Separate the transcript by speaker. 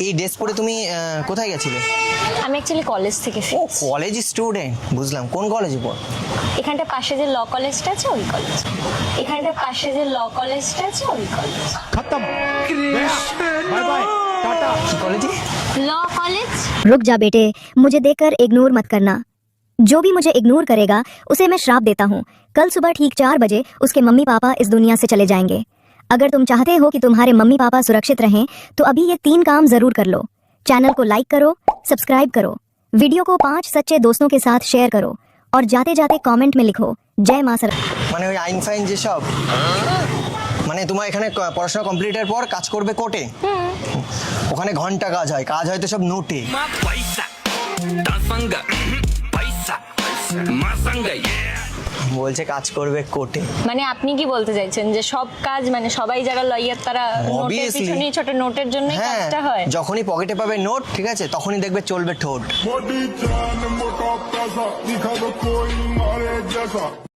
Speaker 1: এই ড্রেস পরে তুমি কোথায় গেছিলে?
Speaker 2: আমি অ্যাকচুয়ালি কলেজ থেকে
Speaker 1: ও
Speaker 2: ফিরছি।
Speaker 1: কলেজ স্টুডেন্ট, বুঝলাম। কোন কলেজে পড়?
Speaker 2: এখানটা পাশে যে ল কলেজটা আছে ওই কলেজ। এখানটা পাশে যে ল কলেজটা আছে ওই কলেজ।
Speaker 3: खत्म बाय बाय टाटा
Speaker 1: কি কলেজে?
Speaker 2: Law college.
Speaker 4: रुक जा बेटे, मुझे देखकर इग्नोर मत करना। जो भी मुझे इग्नोर करेगा उसे मैं श्राप देता हूँ। कल सुबह ठीक 4 बजे उसके मम्मी पापा इस दुनिया से चले जाएंगे। अगर तुम चाहते हो कि तुम्हारे मम्मी पापा सुरक्षित रहें तो अभी ये 3 काम जरूर कर लो। चैनल को लाइक करो, सब्सक्राइब करो, वीडियो को 5 सच्चे दोस्तों के साथ शेयर करो और जाते जाते कमेंट में लिखो जय मां सर।
Speaker 1: মানে ওই আইন ফাইন যেসব, মানে তোমার এখানে পড়াশোনা কমপ্লিটের পর কাজ করবে কোর্টে? ওখানে ঘন্টা কাজ হয়, কাজ হয় তো সব নোটে।
Speaker 5: Paisa, dansanga, paisa, masanga, yeah.
Speaker 1: বলছে কাজ করবে কোর্টে।
Speaker 2: মানে আপনি কি বলতে চাইছেন যে সব কাজ মানে সবাই যারা লয়ার তারা নোটের
Speaker 1: Obviously.
Speaker 2: পিছনে ছোট নোটের জন্যই
Speaker 1: হ্যাঁ,
Speaker 2: কাজটা হয়?
Speaker 1: যখনই পকেটে পাবে নোট, ঠিক আছে, তখনই দেখবে চলবে ঠোঁট।
Speaker 6: मोटी जान मोटा पैसा दिखा दो कोई मारे जैसा